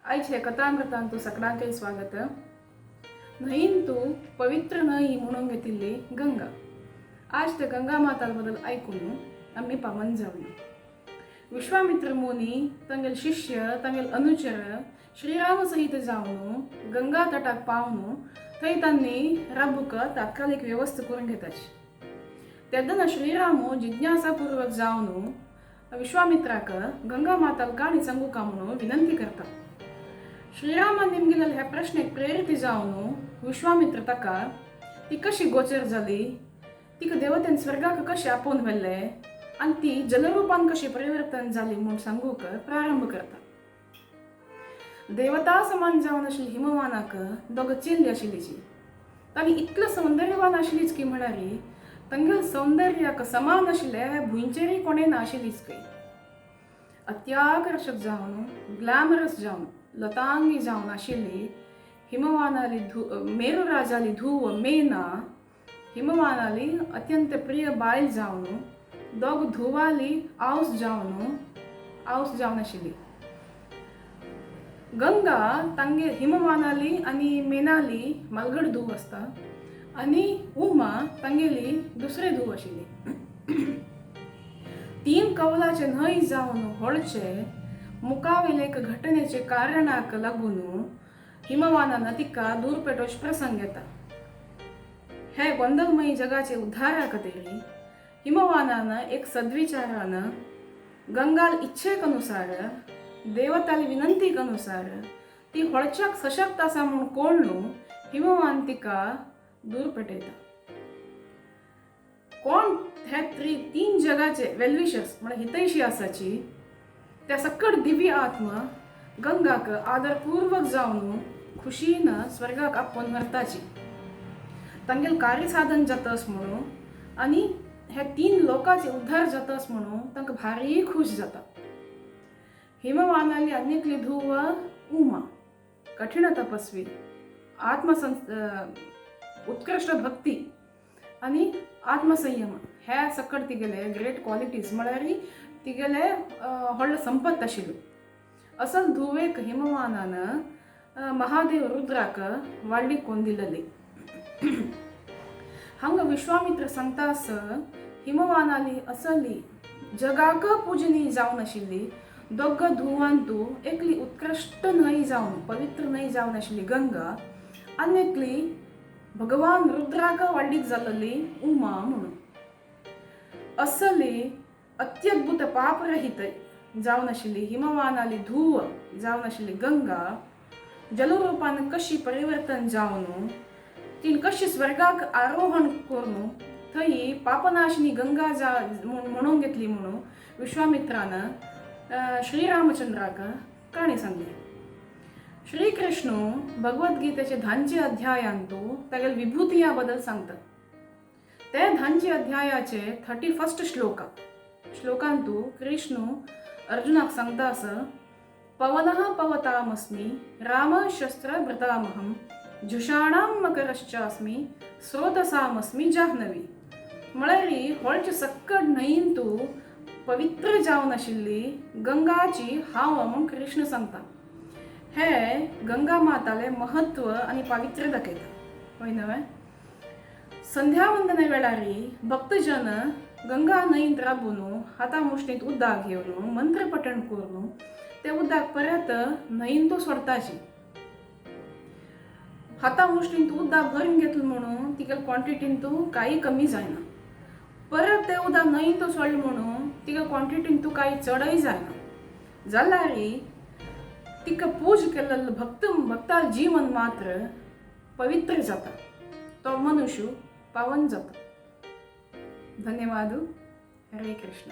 आयचे कथामृतांतू सगळ्यांकय स्वागत. न्हंयंतू पवित्र न्हंय म्हणून घेतिल्ली गंगा. आज त्या गंगा माता बद्दल ऐकून आम्ही पावन जाऊन विश्वामित्र मुनी तांगेल शिष्य तांगेल अनुचर श्रीराम सहित जावन गंगा तटाक पावन थंय तांणी राबूक तात्कालिक व्यवस्था करून घेताची. तेन्ना श्रीराम जिज्ञासापूर्वक जावन विश्वामित्राक गंगा माताल काणी सांगू का म्हणून विनंती करता. श्रीरामान निमगेलेल्या ह्या प्रश्नेक प्रेरित जावन विश्वामित्र ताका ती कशी गोचर जाली, तिका देवतेन स्वर्गाक कशें आपोवन व्हेल्ले आनी ती जलरूपान कशी परिवर्तन जाली म्हूण सांगूक प्रारंभ करता. देवता समान जावन आशिल्ली हिमवानाक दोग चेल्ली आशिल्लीची. तांणी इतलो सौंदर्यवान आशिल्लीच की म्हणारी तांगेल सौंदर्याक समान आशिल्ले भुंयचेरय कोणें ना आशिल्लीच खंय. अत्याकर्शक जावन ग्लॅमरस जावन लतांगी जावन आशिल्ली हिमवानाली मेरू राजाली धूव मेना हिमवानाली अत्यंत प्रिय बायल जावन दोग धुवाली आवस जावन आशिल्ली. गंगा तांगे हिमवानाली आनी मेनाली मालगड धूव आसता आनी उमा तांगेली दुसरे धूव आशिल्ली. तीन कवलाचे न्हंय जावन व्हडचे मुखावेले एक घटनेचे कारणाक लागून हिमवानान तिका दूर पेटोवच प्रसंग येता. हे गोंधळमय जगाचे उद्धारा खातीर हिमवानान एक सद्विचारान गंगाल इच्छेक अनुसार देवताली विनंतीक अनुसार ती व्हडच्याक सशक्त आसा म्हूण कळून हिमवान तिका दूर पेटयता. कोण हे तीन जगाचे वेलविशर्स म्हणजे हितैशी आसाची त्या सकट दिव्य आत्मा गंगाक आदरपूर्वक जावन खुशीन स्वर्गाक आपोवन व्हरताची. तांगेल कार्यसाधन जातस म्हणून आनी हे तीन लोकांचे उद्धार जातस म्हणून तांकां भारी खूश जाता. हिमवानाली आनीकली धूव उमा कठीण तपस्वी उत्कृष्ट भक्ती आनी आत्मसंयम हे सकट तिगेले ग्रेट क्वालिटीज म्हळ्यार तिगेले व्हडलो संपत आशिल्लो. असल धुवेक हिमवानान महादेव रुद्राक वाडलीक कोन्न दिल्ली. हांगा विश्वामित्र सांगतास हिमवानाली असली जगाक पुजनी जावन आशिल्ली दोग धुवांतू एकली उत्कृष्ट न्हंय जावन पवित्र न्हंय जावन आशिल्ली गंगा आनी एकली भगवान रुद्राक वाडलीक जाल्ली उमा म्हणून. असली अत्यद्भुत पापरहित जावन आशिल्ली हिमवानाली धूव जावन आशिल्ली गंगा जलरूपान कशी परिवर्तन जावन तीन कशी स्वर्गाक आरोहण करून थंय पापनाशिनी गंगा म्हणून घेतली म्हणून विश्वामित्रान श्रीरामचंद्राक काणी सांगली. श्री कृष्ण भगवद्गीतेचे 10 अध्यायांतू तागेल विभूतिया बद्दल सांगतात. ते 10 अध्यायाचे 31 श्लोकांतू कृष्ण अर्जुनाक सांगतास पवनः पवतामस्मि राम शस्त्र भृतामहं झुषाणां मकरश्चास्मि स्रोतसामस्मि जाह्नवी. म्हळ्यार व्हडचे सक्कट न्हंयंतू पवित्र जावन आशिल्ली गंगाची हांव म्हूण कृष्ण सांगता. हे गंगा माताले महत्व आनी पावित्र्य दाखयता. होय न्हय? संध्यावंदने वेळारी भक्तजन गंगा न्हंयंत राबून हाता मुष्टींत उदक घेवन मंत्र पठण करून ते उदक परत न्हंयंतू सोडताची. हाता मुष्टींत उदक भरून घेतलं म्हणून तिगेल क्वॉन्टिटींतू काही कमी जायना. परत ते उदक न्हंयंतू सोडलें म्हणून तिगेल क्वॉन्टिटींतू काही चडय जायना. जाल्यार तिका पूज केल्लो भक्ताल जीवन मात्र पवित्र जाता. तो मनुष्य पावन जाता. धन्यवाद. हरे कृष्ण.